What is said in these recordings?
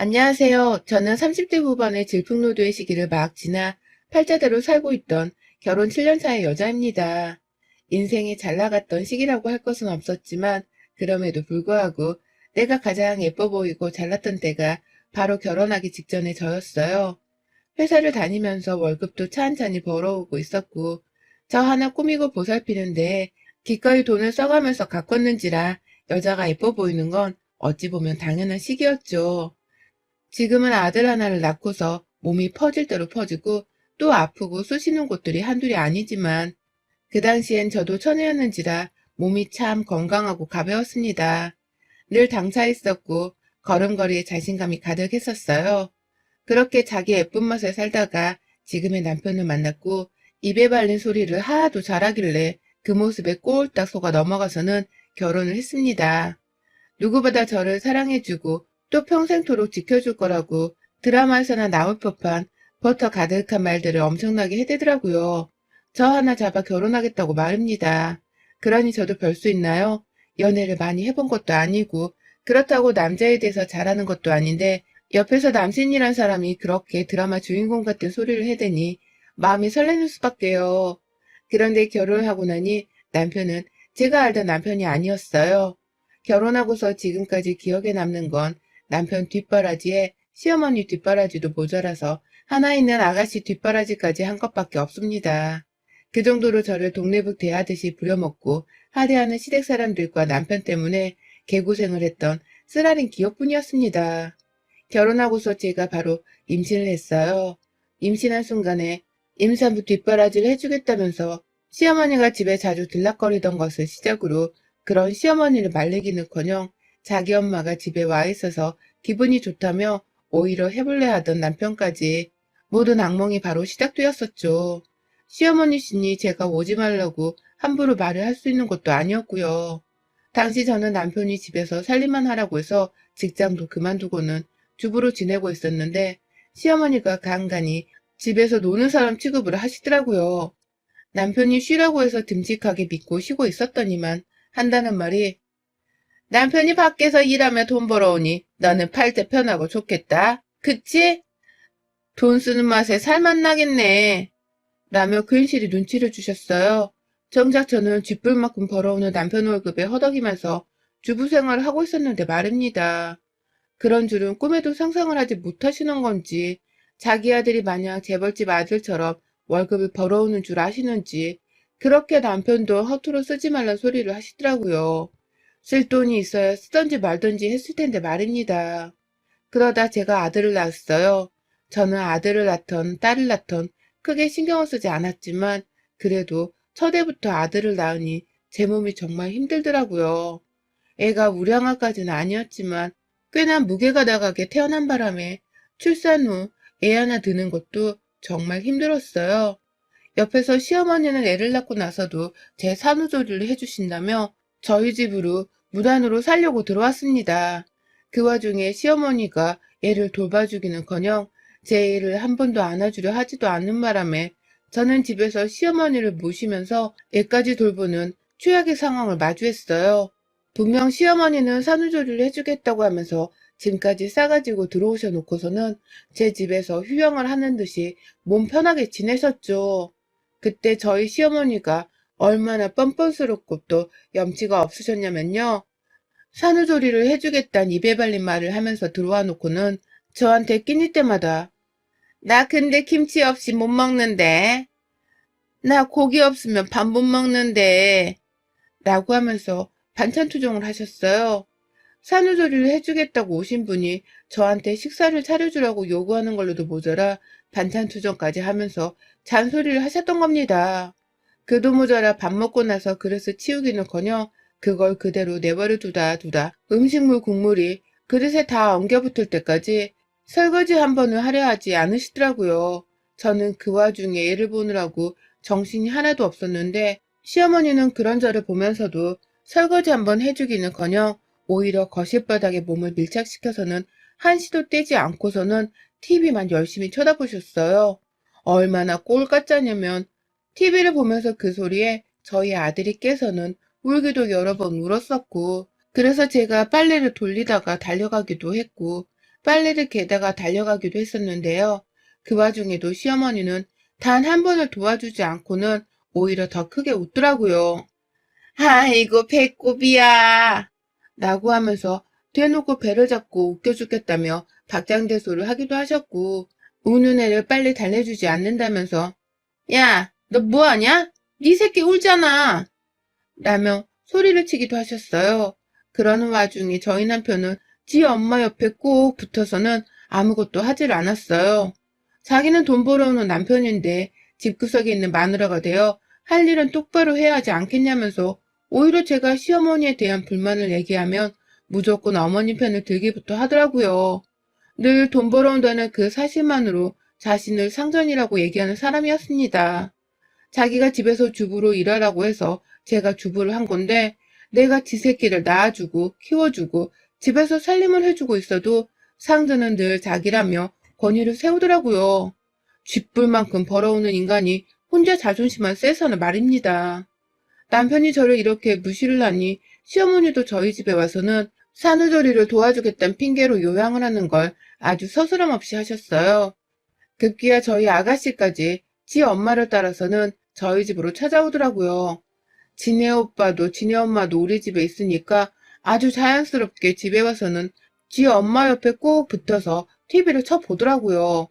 안녕하세요. 저는 30대 후반의 질풍노도의 시기를 막 지나 팔자대로 살고 있던 결혼 7년 차의 여자입니다. 인생이 잘 나갔던 시기라고 할 것은 없었지만 그럼에도 불구하고 내가 가장 예뻐 보이고 잘났던 때가 바로 결혼하기 직전의 저였어요. 회사를 다니면서 월급도 찬찬히 벌어오고 있었고 저 하나 꾸미고 보살피는데 기꺼이 돈을 써가면서 가꿨는지라 여자가 예뻐 보이는 건 어찌 보면 당연한 시기였죠. 지금은 아들 하나를 낳고서 몸이 퍼질 대로 퍼지고 또 아프고 쑤시는 곳들이 한둘이 아니지만 그 당시엔 저도 처녀였는지라 몸이 참 건강하고 가벼웠습니다. 늘 당차 있었고 걸음걸이에 자신감이 가득했었어요. 그렇게 자기 예쁜 맛에 살다가 지금의 남편을 만났고 입에 발린 소리를 하도 잘하길래 그 모습에 꼴딱 속아 넘어가서는 결혼을 했습니다. 누구보다 저를 사랑해주고 또 평생토록 지켜줄 거라고 드라마에서나 나올 법한 버터 가득한 말들을 엄청나게 해대더라고요. 저 하나 잡아 결혼하겠다고 말입니다. 그러니 저도 별 수 있나요? 연애를 많이 해본 것도 아니고 그렇다고 남자에 대해서 잘하는 것도 아닌데 옆에서 남친이란 사람이 그렇게 드라마 주인공 같은 소리를 해대니 마음이 설레는 수밖에요. 그런데 결혼을 하고 나니 남편은 제가 알던 남편이 아니었어요. 결혼하고서 지금까지 기억에 남는 건 남편 뒷바라지에 시어머니 뒷바라지도 모자라서 하나 있는 아가씨 뒷바라지까지 한 것밖에 없습니다. 그 정도로 저를 독립을 대하듯이 부려먹고 하대하는 시댁 사람들과 남편 때문에 개고생을 했던 쓰라린 기억뿐이었습니다. 결혼하고서 제가 바로 임신을 했어요. 임신한 순간에 임산부 뒷바라지를 해주겠다면서 시어머니가 집에 자주 들락거리던 것을 시작으로 그런 시어머니를 말리기는커녕 자기 엄마가 집에 와 있어서 기분이 좋다며 오히려 해볼래 하던 남편까지 모든 악몽이 바로 시작되었었죠. 시어머니시니 제가 오지 말라고 함부로 말을 할 수 있는 것도 아니었고요. 당시 저는 남편이 집에서 살림만 하라고 해서 직장도 그만두고는 주부로 지내고 있었는데 시어머니가 간간히 집에서 노는 사람 취급을 하시더라고요. 남편이 쉬라고 해서 듬직하게 믿고 쉬고 있었더니만 한다는 말이 남편이 밖에서 일하며 돈 벌어오니 너는 팔 때 편하고 좋겠다. 그치? 돈 쓰는 맛에 살맛 나겠네. 라며 괜시리 눈치를 주셨어요. 정작 저는 쥐뿔만큼 벌어오는 남편 월급에 허덕이면서 주부 생활을 하고 있었는데 말입니다. 그런 줄은 꿈에도 상상을 하지 못하시는 건지 자기 아들이 마냥 재벌집 아들처럼 월급을 벌어오는 줄 아시는지 그렇게 남편도 허투루 쓰지 말란 소리를 하시더라고요. 쓸 돈이 있어야 쓰던지 말던지 했을 텐데 말입니다. 그러다 제가 아들을 낳았어요. 저는 아들을 낳던 딸을 낳던 크게 신경을 쓰지 않았지만 그래도 첫해부터 아들을 낳으니 제 몸이 정말 힘들더라고요. 애가 우량아까지는 아니었지만 꽤나 무게가 나가게 태어난 바람에 출산 후 애 하나 드는 것도 정말 힘들었어요. 옆에서 시어머니는 애를 낳고 나서도 제 산후조리를 해주신다며 저희 집으로 무단으로 살려고 들어왔습니다. 그 와중에 시어머니가 애를 돌봐주기는커녕 제 애를 한 번도 안아주려 하지도 않는 바람에 저는 집에서 시어머니를 모시면서 애까지 돌보는 최악의 상황을 마주했어요. 분명 시어머니는 산후조리를 해주겠다고 하면서 짐까지 싸가지고 들어오셔 놓고서는 제 집에서 휴양을 하는 듯이 몸 편하게 지내셨죠. 그때 저희 시어머니가 얼마나 뻔뻔스럽고 또 염치가 없으셨냐면요. 산후조리를 해주겠다는 입에 발린 말을 하면서 들어와 놓고는 저한테 끼니 때마다 나 근데 김치 없이 못 먹는데. 나 고기 없으면 밥 못 먹는데. 라고 하면서 반찬 투정을 하셨어요. 산후조리를 해주겠다고 오신 분이 저한테 식사를 차려주라고 요구하는 걸로도 모자라 반찬 투정까지 하면서 잔소리를 하셨던 겁니다. 그도 모자라 밥 먹고 나서 그릇을 치우기는커녕 그걸 그대로 내버려 두다 음식물 국물이 그릇에 다 엉겨붙을 때까지 설거지 한 번을 하려 하지 않으시더라고요. 저는 그 와중에 애를 보느라고 정신이 하나도 없었는데 시어머니는 그런 저를 보면서도 설거지 한번 해주기는커녕 오히려 거실바닥에 몸을 밀착시켜서는 한시도 떼지 않고서는 TV만 열심히 쳐다보셨어요. 얼마나 꼴 같자냐면 TV를 보면서 그 소리에 저희 아들이 깨서는 울기도 여러 번 울었었고 그래서 제가 빨래를 돌리다가 달려가기도 했고 빨래를 개다가 달려가기도 했었는데요. 그 와중에도 시어머니는 단 한 번을 도와주지 않고는 오히려 더 크게 웃더라고요. 아이고 배꼽이야 라고 하면서 대놓고 배를 잡고 웃겨 죽겠다며 박장대소를 하기도 하셨고, 우는 애를 빨리 달래주지 않는다면서 야, 너 뭐하냐? 네 새끼 울잖아 라며 소리를 치기도 하셨어요. 그러는 와중에 저희 남편은 지 엄마 옆에 꼭 붙어서는 아무것도 하질 않았어요. 자기는 돈 벌어오는 남편인데 집구석에 있는 마누라가 되어 할 일은 똑바로 해야 하지 않겠냐면서, 오히려 제가 시어머니에 대한 불만을 얘기하면 무조건 어머니 편을 들기부터 하더라고요. 늘 돈 벌어온다는 그 사실만으로 자신을 상전이라고 얘기하는 사람이었습니다. 자기가 집에서 주부로 일하라고 해서 제가 주부를 한 건데, 내가 지 새끼를 낳아주고 키워주고 집에서 살림을 해주고 있어도 상전은 늘 자기라며 권위를 세우더라고요. 쥐뿔만큼 벌어오는 인간이 혼자 자존심만 세서는 말입니다. 남편이 저를 이렇게 무시를 하니 시어머니도 저희 집에 와서는 산후조리를 도와주겠다는 핑계로 요양을 하는 걸 아주 서스럼 없이 하셨어요. 급기야 저희 아가씨까지 지 엄마를 따라서는 저희 집으로 찾아오더라고요. 지네 오빠도 지네 엄마도 우리 집에 있으니까 아주 자연스럽게 집에 와서는 지 엄마 옆에 꼭 붙어서 TV를 쳐보더라고요.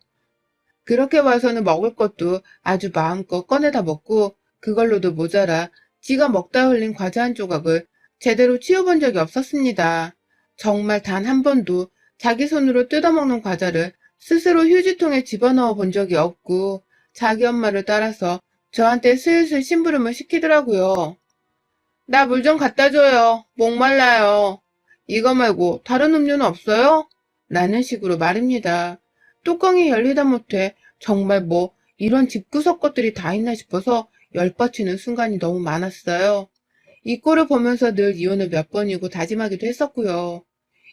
그렇게 와서는 먹을 것도 아주 마음껏 꺼내다 먹고, 그걸로도 모자라 지가 먹다 흘린 과자 한 조각을 제대로 치워본 적이 없었습니다. 정말 단 한 번도 자기 손으로 뜯어먹는 과자를 스스로 휴지통에 집어넣어 본 적이 없고, 자기 엄마를 따라서 저한테 슬슬 심부름을 시키더라고요. 나 물 좀 갖다 줘요. 목말라요. 이거 말고 다른 음료는 없어요? 라는 식으로 말입니다. 뚜껑이 열리다 못해 정말 뭐 이런 집구석 것들이 다 있나 싶어서 열받치는 순간이 너무 많았어요. 이 꼴을 보면서 늘 이혼을 몇 번이고 다짐하기도 했었고요.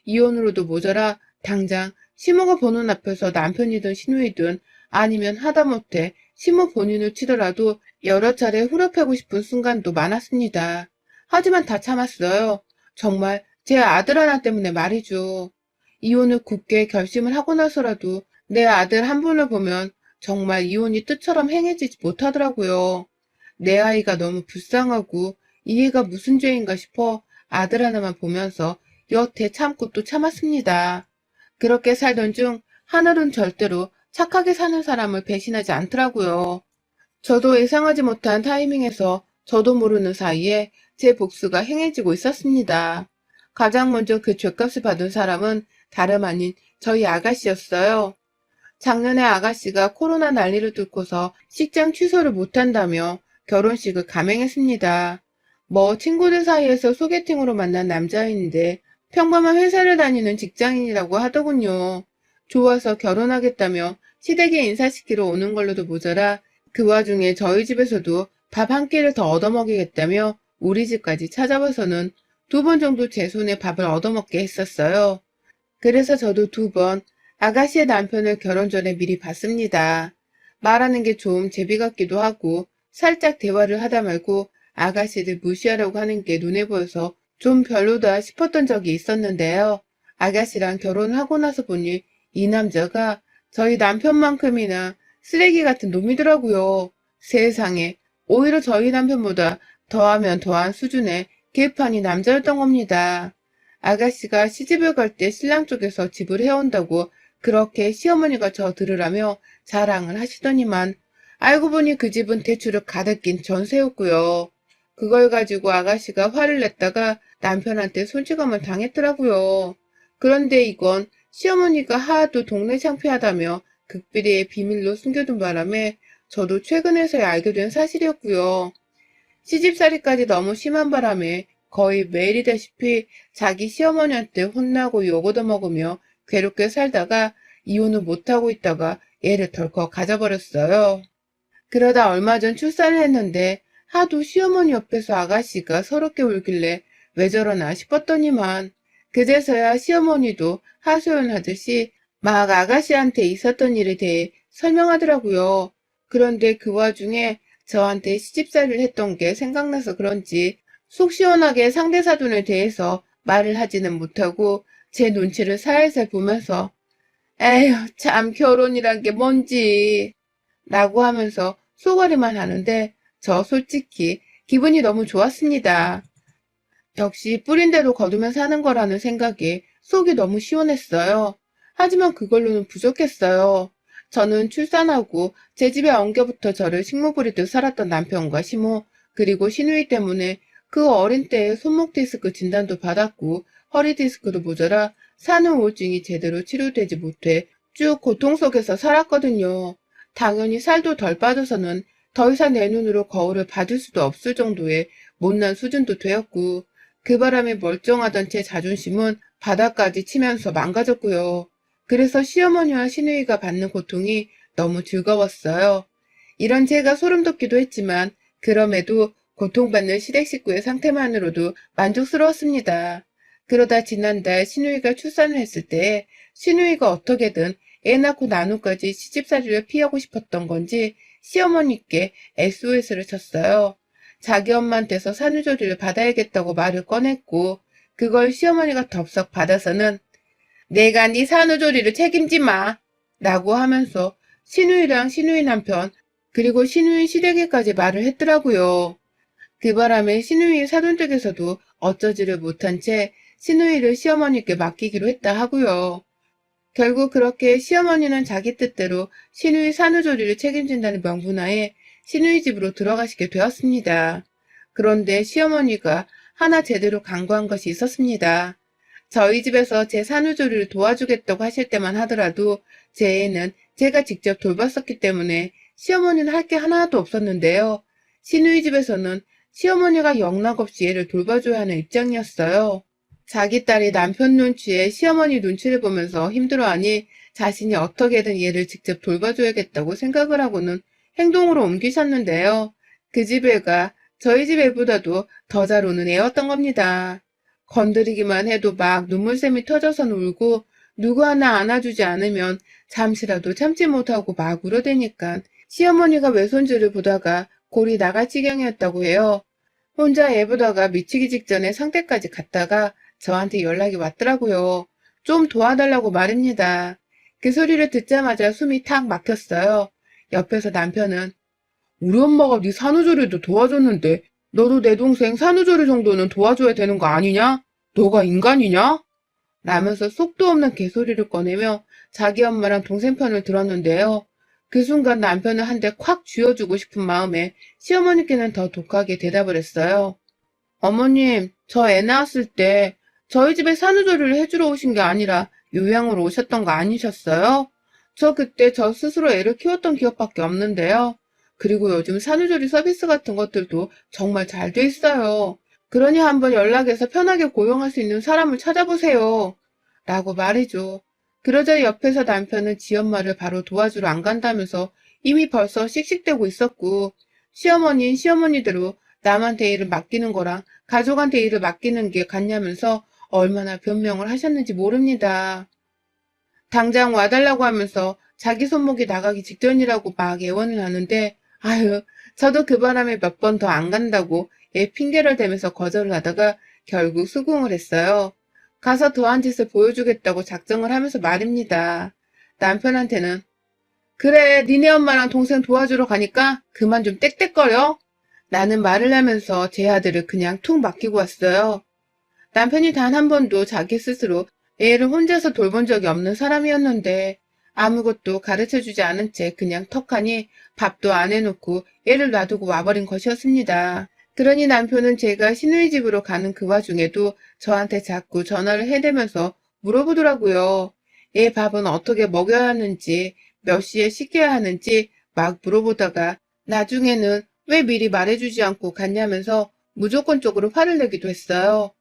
이혼으로도 모자라 당장 시모가 보는 앞에서 남편이든 시누이든 아니면 하다못해 시모 본인을 치더라도 여러 차례 후려패고 싶은 순간도 많았습니다. 하지만 다 참았어요. 정말 제 아들 하나 때문에 말이죠. 이혼을 굳게 결심을 하고 나서라도 내 아들 한 분을 보면 정말 이혼이 뜻처럼 행해지지 못하더라고요. 내 아이가 너무 불쌍하고 이해가 무슨 죄인가 싶어 아들 하나만 보면서 여태 참고 또 참았습니다. 그렇게 살던 중 하늘은 절대로 착하게 사는 사람을 배신하지 않더라고요. 저도 예상하지 못한 타이밍에서 저도 모르는 사이에 제 복수가 행해지고 있었습니다. 가장 먼저 그 죗값을 받은 사람은 다름 아닌 저희 아가씨였어요. 작년에 아가씨가 코로나 난리를 뚫고서 식장 취소를 못한다며 결혼식을 감행했습니다. 뭐 친구들 사이에서 소개팅으로 만난 남자인데 평범한 회사를 다니는 직장인이라고 하더군요. 좋아서 결혼하겠다며 시댁에 인사시키러 오는 걸로도 모자라 그 와중에 저희 집에서도 밥 한 끼를 더 얻어먹이겠다며 우리 집까지 찾아와서는 2번 정도 제 손에 밥을 얻어먹게 했었어요. 그래서 저도 2번 아가씨의 남편을 결혼 전에 미리 봤습니다. 말하는 게 좀 제비 같기도 하고 살짝 대화를 하다 말고 아가씨를 무시하려고 하는 게 눈에 보여서 좀 별로다 싶었던 적이 있었는데요. 아가씨랑 결혼을 하고 나서 보니 이 남자가 저희 남편만큼이나 쓰레기 같은 놈이더라고요. 세상에, 오히려 저희 남편보다 더하면 더한 수준의 개판이 남자였던 겁니다. 아가씨가 시집을 갈 때 신랑 쪽에서 집을 해온다고 그렇게 시어머니가 저 들으라며 자랑을 하시더니만 알고 보니 그 집은 대출을 가득 낀 전세였고요. 그걸 가지고 아가씨가 화를 냈다가 남편한테 손찌검을 당했더라고요. 그런데 이건 시어머니가 하도 동네 창피하다며 극비리에 비밀로 숨겨둔 바람에 저도 최근에서야 알게 된 사실이었고요. 시집살이까지 너무 심한 바람에 거의 매일이다시피 자기 시어머니한테 혼나고 욕 얻어먹으며 괴롭게 살다가 이혼을 못하고 있다가 애를 덜컥 가져버렸어요. 그러다 얼마 전 출산을 했는데 하도 시어머니 옆에서 아가씨가 서럽게 울길래 왜 저러나 싶었더니만 그제서야 시어머니도 하소연하듯이 막 아가씨한테 있었던 일에 대해 설명하더라고요. 그런데 그 와중에 저한테 시집살이를 했던 게 생각나서 그런지 속 시원하게 상대 사돈에 대해서 말을 하지는 못하고 제 눈치를 살살 보면서 에휴, 참 결혼이란 게 뭔지. 라고 하면서 쏘가리만 하는데 저 솔직히 기분이 너무 좋았습니다. 역시 뿌린 대로 거두면 사는 거라는 생각에 속이 너무 시원했어요. 하지만 그걸로는 부족했어요. 저는 출산하고 제 집에 엉겨부터 저를 식모 부리듯 살았던 남편과 시모, 그리고 시누이 때문에 그 어린 때에 손목 디스크 진단도 받았고 허리 디스크도 모자라 산후 우울증이 제대로 치료되지 못해 쭉 고통 속에서 살았거든요. 당연히 살도 덜 빠져서는 더 이상 내 눈으로 거울을 봐줄 수도 없을 정도의 못난 수준도 되었고, 그 바람에 멀쩡하던 제 자존심은 바닥까지 치면서 망가졌고요. 그래서 시어머니와 시누이가 받는 고통이 너무 즐거웠어요. 이런 제가 소름 돋기도 했지만 그럼에도 고통받는 시댁 식구의 상태만으로도 만족스러웠습니다. 그러다 지난달 시누이가 출산을 했을 때 시누이가 어떻게든 애 낳고 난 후까지 시집살이를 피하고 싶었던 건지 시어머니께 SOS를 쳤어요. 자기 엄마한테서 산후조리를 받아야겠다고 말을 꺼냈고, 그걸 시어머니가 덥석 받아서는 내가 네 산후조리를 책임지 마 라고 하면서 시누이랑 시누이 남편 그리고 시누이 시댁에까지 말을 했더라고요. 그 바람에 시누이 사돈댁에서도 어쩌지를 못한 채 시누이를 시어머니께 맡기기로 했다 하고요. 결국 그렇게 시어머니는 자기 뜻대로 시누이 산후조리를 책임진다는 명분하에 시누이 집으로 들어가시게 되었습니다. 그런데 시어머니가 하나 제대로 간과한 것이 있었습니다. 저희 집에서 제 산후조리를 도와주겠다고 하실 때만 하더라도 제 애는 제가 직접 돌봤었기 때문에 시어머니는 할 게 하나도 없었는데요. 시누이 집에서는 시어머니가 영락없이 애를 돌봐줘야 하는 입장이었어요. 자기 딸이 남편 눈치에 시어머니 눈치를 보면서 힘들어하니 자신이 어떻게든 얘를 직접 돌봐줘야겠다고 생각을 하고는 행동으로 옮기셨는데요. 그 집 애가 저희 집 애보다도 더 잘 우는 애였던 겁니다. 건드리기만 해도 막 눈물샘이 터져서 울고 누구 하나 안아주지 않으면 잠시라도 참지 못하고 막 울어대니까 시어머니가 외손주를 보다가 골이 나갈 지경이었다고 해요. 혼자 애 보다가 미치기 직전에 상태까지 갔다가 저한테 연락이 왔더라고요. 좀 도와달라고 말입니다. 그 소리를 듣자마자 숨이 탁 막혔어요. 옆에서 남편은 우리 엄마가 네 산후조리도 도와줬는데 너도 내 동생 산후조리 정도는 도와줘야 되는 거 아니냐? 너가 인간이냐? 라면서 속도 없는 개소리를 꺼내며 자기 엄마랑 동생 편을 들었는데요. 그 순간 남편은 한 대 콱 쥐어주고 싶은 마음에 시어머니께는 더 독하게 대답을 했어요. 어머님, 저 애 낳았을 때 저희 집에 산후조리를 해주러 오신 게 아니라 요양으로 오셨던 거 아니셨어요? 저 그때 저 스스로 애를 키웠던 기억밖에 없는데요. 그리고 요즘 산후조리 서비스 같은 것들도 정말 잘 돼 있어요. 그러니 한번 연락해서 편하게 고용할 수 있는 사람을 찾아보세요. 라고 말이죠. 그러자 옆에서 남편은 지 엄마를 바로 도와주러 안 간다면서 이미 벌써 씩씩대고 있었고, 시어머니인 시어머니대로 남한테 일을 맡기는 거랑 가족한테 일을 맡기는 게 같냐면서 얼마나 변명을 하셨는지 모릅니다. 당장 와달라고 하면서 자기 손목이 나가기 직전이라고 막 애원을 하는데, 아유, 저도 그 바람에 몇 번 더 안 간다고 애 핑계를 대면서 거절을 하다가 결국 수긍을 했어요. 가서 더한 짓을 보여주겠다고 작정을 하면서 말입니다. 남편한테는 그래, 니네 엄마랑 동생 도와주러 가니까 그만 좀 떽떽거려. 나는 말을 하면서 제 아들을 그냥 툭 맡기고 왔어요. 남편이 단 한 번도 자기 스스로 애를 혼자서 돌본 적이 없는 사람이었는데 아무것도 가르쳐주지 않은 채 그냥 턱하니 밥도 안 해놓고 애를 놔두고 와버린 것이었습니다. 그러니 남편은 제가 시누이 집으로 가는 그 와중에도 저한테 자꾸 전화를 해대면서 물어보더라고요. 애 밥은 어떻게 먹여야 하는지, 몇 시에 씻겨야 하는지 막 물어보다가 나중에는 왜 미리 말해주지 않고 갔냐면서 무조건적으로 화를 내기도 했어요.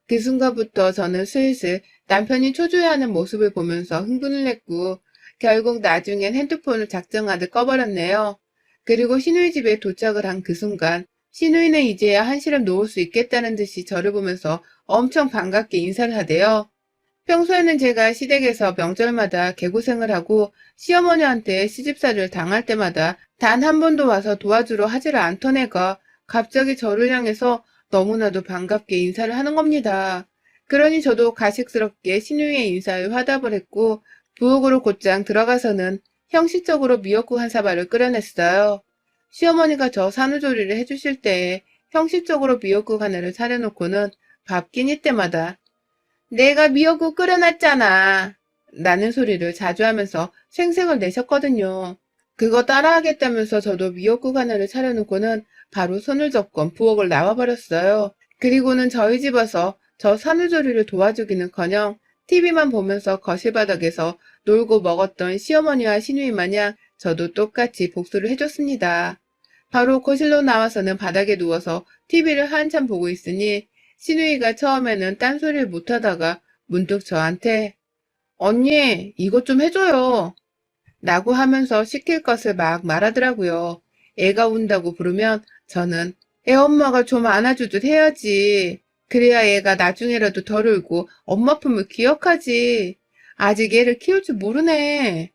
그 순간부터 저는 슬슬 남편이 초조해하는 모습을 보면서 흥분을 했고 결국 나중엔 핸드폰을 작정하듯 꺼버렸네요. 그리고 시누이 집에 도착을 한 그 순간 시누이는 이제야 한시름 놓을 수 있겠다는 듯이 저를 보면서 엄청 반갑게 인사를 하대요. 평소에는 제가 시댁에서 명절마다 개고생을 하고 시어머니한테 시집살이를 당할 때마다 단 한 번도 와서 도와주러 하지를 않던 애가 갑자기 저를 향해서 너무나도 반갑게 인사를 하는 겁니다. 그러니 저도 가식스럽게 시누이의 인사에 화답을 했고 부엌으로 곧장 들어가서는 형식적으로 미역국 한 사발을 끓여냈어요. 시어머니가 저 산후조리를 해주실 때에 형식적으로 미역국 하나를 차려놓고는 밥 끼니 때마다 내가 미역국 끓여놨잖아 라는 소리를 자주 하면서 생색을 내셨거든요. 그거 따라하겠다면서 저도 미역국 하나를 차려놓고는 바로 손을 접고 부엌을 나와버렸어요. 그리고는 저희 집 와서 저 산후조리를 도와주기는커녕 TV만 보면서 거실 바닥에서 놀고 먹었던 시어머니와 시누이 마냥 저도 똑같이 복수를 해줬습니다. 바로 거실로 나와서는 바닥에 누워서 TV를 한참 보고 있으니 시누이가 처음에는 딴소리를 못하다가 문득 저한테 언니 이것 좀 해줘요 라고 하면서 시킬 것을 막 말하더라고요. 애가 운다고 부르면 저는 애 엄마가 좀 안아주듯 해야지. 그래야 애가 나중에라도 덜 울고 엄마 품을 기억하지. 아직 애를 키울 줄 모르네.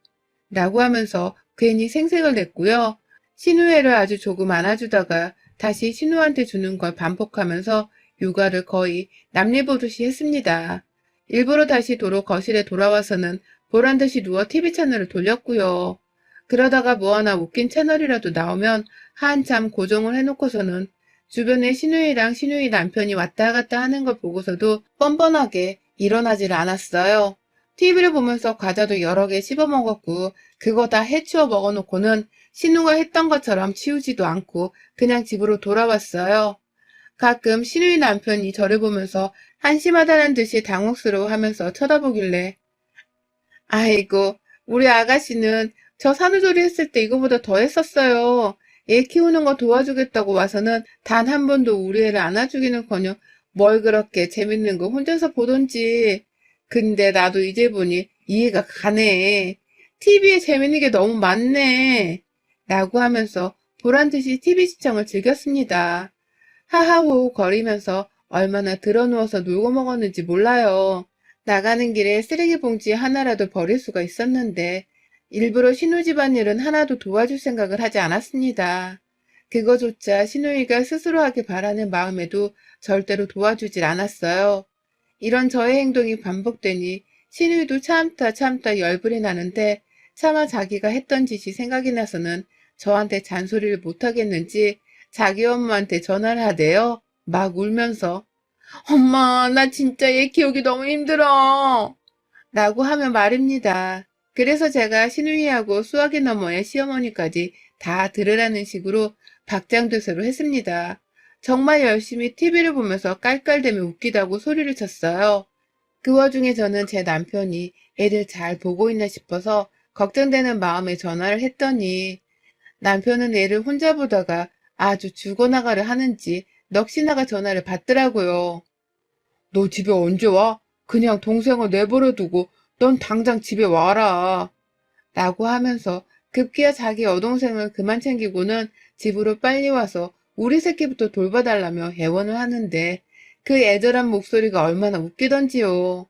라고 하면서 괜히 생색을 냈고요. 신우애를 아주 조금 안아주다가 다시 신우한테 주는 걸 반복하면서 육아를 거의 남일보듯이 했습니다. 일부러 다시 도로 거실에 돌아와서는 보란듯이 누워 TV 채널을 돌렸고요. 그러다가 뭐 하나 웃긴 채널이라도 나오면 한참 고정을 해놓고서는 주변에 시누이랑 시누이 남편이 왔다 갔다 하는 걸 보고서도 뻔뻔하게 일어나질 않았어요. TV를 보면서 과자도 여러 개 씹어 먹었고 그거 다 해치워 먹어놓고는 신우가 했던 것처럼 치우지도 않고 그냥 집으로 돌아왔어요. 가끔 시누이 남편이 저를 보면서 한심하다는 듯이 당혹스러워하면서 쳐다보길래 아이고 우리 아가씨는 저 산후조리 했을 때 이거보다 더 했었어요. 애 키우는 거 도와주겠다고 와서는 단 한 번도 우리 애를 안아주기는커녕 뭘 그렇게 재밌는 거 혼자서 보던지. 근데 나도 이제 보니 이해가 가네. TV에 재밌는 게 너무 많네. 라고 하면서 보란듯이 TV 시청을 즐겼습니다. 하하호호 거리면서 얼마나 드러누워서 놀고 먹었는지 몰라요. 나가는 길에 쓰레기 봉지 하나라도 버릴 수가 있었는데 일부러 신우 집안일은 하나도 도와줄 생각을 하지 않았습니다. 그거조차 신우이가 스스로 하길 바라는 마음에도 절대로 도와주질 않았어요. 이런 저의 행동이 반복되니 신우이도 참다 열불이 나는데 차마 자기가 했던 짓이 생각이 나서는 저한테 잔소리를 못하겠는지 자기 엄마한테 전화를 하대요. 막 울면서 엄마 나 진짜 얘 키우기 너무 힘들어 라고 하면 말입니다. 그래서 제가 시누이하고 수학이 너머의 시어머니까지 다 들으라는 식으로 박장대소를 했습니다. 정말 열심히 TV를 보면서 깔깔대며 웃기다고 소리를 쳤어요. 그 와중에 저는 제 남편이 애를 잘 보고 있나 싶어서 걱정되는 마음에 전화를 했더니 남편은 애를 혼자 보다가 아주 죽어나가려 하는지 넋이 나가 전화를 받더라고요. 너 집에 언제 와? 그냥 동생을 내버려 두고 넌 당장 집에 와라. 라고 하면서 급기야 자기 여동생을 그만 챙기고는 집으로 빨리 와서 우리 새끼부터 돌봐달라며 애원을 하는데 그 애절한 목소리가 얼마나 웃기던지요.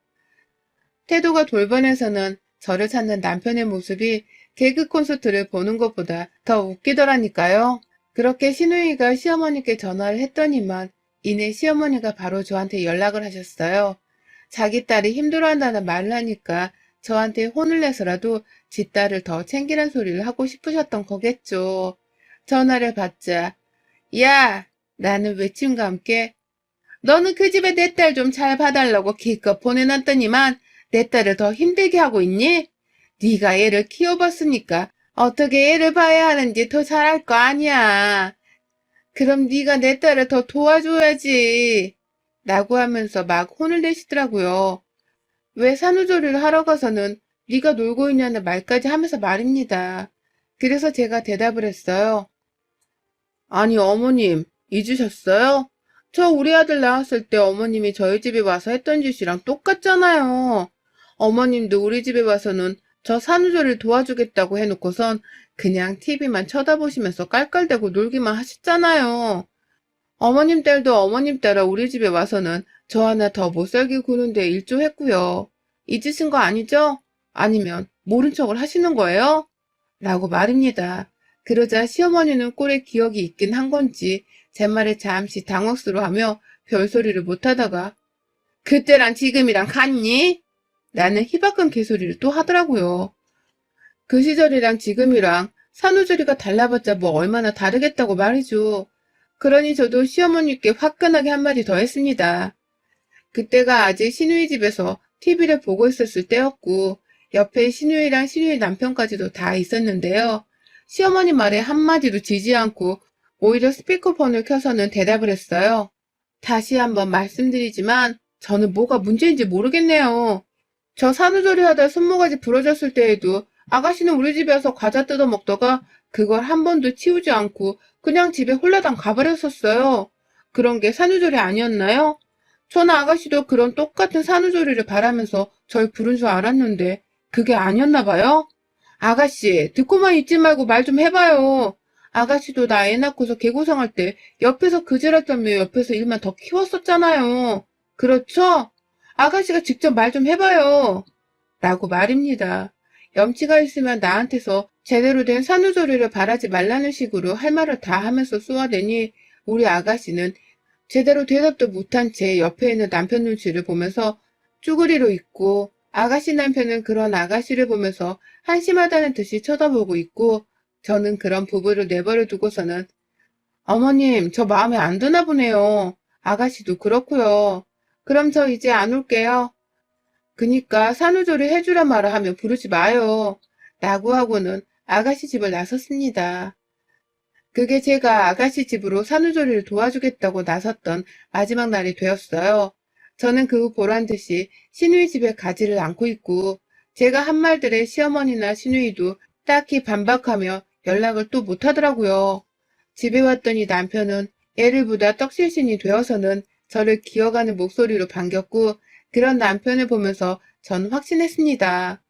태도가 돌변해서는 저를 찾는 남편의 모습이 개그 콘서트를 보는 것보다 더 웃기더라니까요. 그렇게 시누이가 시어머니께 전화를 했더니만 이내 시어머니가 바로 저한테 연락을 하셨어요. 자기 딸이 힘들어한다는 말을 하니까 저한테 혼을 내서라도 지 딸을 더 챙기란 소리를 하고 싶으셨던 거겠죠. 전화를 받자 야! 라는 외침과 함께 너는 그 집에 내 딸 좀 잘 봐달라고 기껏 보내놨더니만 내 딸을 더 힘들게 하고 있니? 네가 애를 키워봤으니까 어떻게 애를 봐야 하는지 더 잘할 거 아니야. 그럼 네가 내 딸을 더 도와줘야지. 라고 하면서 막 혼을 내시더라고요. 왜 산후조리를 하러 가서는 네가 놀고 있냐는 말까지 하면서 말입니다. 그래서 제가 대답을 했어요. 아니 어머님 잊으셨어요? 저 우리 아들 낳았을 때 어머님이 저희 집에 와서 했던 짓이랑 똑같잖아요. 어머님도 우리 집에 와서는 저 산후조리를 도와주겠다고 해놓고선 그냥 TV만 쳐다보시면서 깔깔대고 놀기만 하셨잖아요. 어머님 딸도 어머님 따라 우리 집에 와서는 저 하나 더 못살게 구는데 일조했고요. 잊으신 거 아니죠? 아니면 모른 척을 하시는 거예요? 라고 말입니다. 그러자 시어머니는 꼴에 기억이 있긴 한 건지 제 말에 잠시 당혹스러워하며 별소리를 못하다가 그때랑 지금이랑 같니? 라는 희박한 개소리를 또 하더라고요. 그 시절이랑 지금이랑 산후조리가 달라봤자 뭐 얼마나 다르겠다고 말이죠. 그러니 저도 시어머니께 화끈하게 한마디 더 했습니다. 그때가 아직 시누이 집에서 TV를 보고 있었을 때였고 옆에 시누이랑 시누이 남편까지도 다 있었는데요. 시어머니 말에 한마디도 지지 않고 오히려 스피커폰을 켜서는 대답을 했어요. 다시 한번 말씀드리지만 저는 뭐가 문제인지 모르겠네요. 저 산후조리 하다 손모가지 부러졌을 때에도 아가씨는 우리 집에 와서 과자 뜯어 먹다가 그걸 한 번도 치우지 않고 그냥 집에 홀라당 가버렸었어요. 그런 게 산후조리 아니었나요? 저는 아가씨도 그런 똑같은 산후조리를 바라면서 절 부른 줄 알았는데 그게 아니었나 봐요? 아가씨, 듣고만 있지 말고 말 좀 해봐요. 아가씨도 나 애 낳고서 개고생할 때 옆에서 그지랄 떨며 옆에서 일만 더 키웠었잖아요. 그렇죠? 아가씨가 직접 말 좀 해봐요. 라고 말입니다. 염치가 있으면 나한테서 제대로 된 산후조리를 바라지 말라는 식으로 할 말을 다 하면서 쏘아대니 우리 아가씨는 제대로 대답도 못한 채 옆에 있는 남편 눈치를 보면서 쭈그리로 있고 아가씨 남편은 그런 아가씨를 보면서 한심하다는 듯이 쳐다보고 있고 저는 그런 부부를 내버려 두고서는 어머님 저 마음에 안 드나 보네요. 아가씨도 그렇고요. 그럼 저 이제 안 올게요. 그니까 산후조리 해주라 마라 하면 부르지 마요. 라고 하고는 아가씨 집을 나섰습니다. 그게 제가 아가씨 집으로 산후조리를 도와주겠다고 나섰던 마지막 날이 되었어요. 저는 그 후 보란듯이 시누이 집에 가지를 않고 있고 제가 한 말들에 시어머니나 시누이도 딱히 반박하며 연락을 또 못하더라고요. 집에 왔더니 남편은 애를 보다 떡실신이 되어서는 저를 기어가는 목소리로 반겼고 그런 남편을 보면서 전 확신했습니다.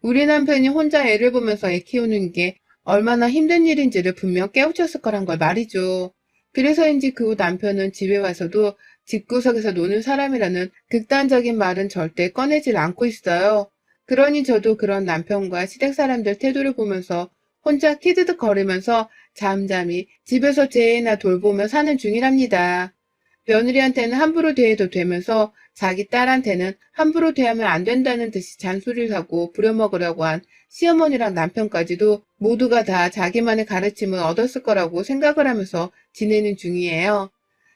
우리 남편이 혼자 애를 보면서 애 키우는 게 얼마나 힘든 일인지를 분명 깨우쳤을 거란 걸 말이죠. 그래서인지 그 후 남편은 집에 와서도 집구석에서 노는 사람이라는 극단적인 말은 절대 꺼내질 않고 있어요. 그러니 저도 그런 남편과 시댁 사람들 태도를 보면서 혼자 키드득 거리면서 잠잠히 집에서 제 애나 돌보며 사는 중이랍니다. 며느리한테는 함부로 대해도 되면서 자기 딸한테는 함부로 대하면 안 된다는 듯이 잔소리를 하고 부려먹으려고 한 시어머니랑 남편까지도 모두가 다 자기만의 가르침을 얻었을 거라고 생각을 하면서 지내는 중이에요.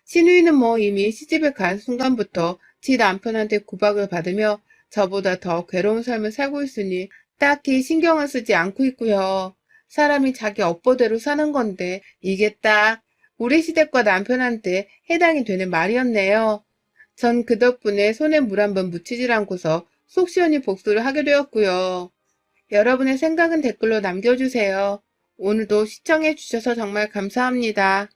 시누이는 뭐 이미 시집을 간 순간부터 지 남편한테 구박을 받으며 저보다 더 괴로운 삶을 살고 있으니 딱히 신경을 쓰지 않고 있고요. 사람이 자기 업보대로 사는 건데 이게 딱 우리 시댁과 남편한테 해당이 되는 말이었네요. 전 그 덕분에 손에 물 한 번 묻히질 않고서 속 시원히 복수를 하게 되었고요. 여러분의 생각은 댓글로 남겨주세요. 오늘도 시청해주셔서 정말 감사합니다.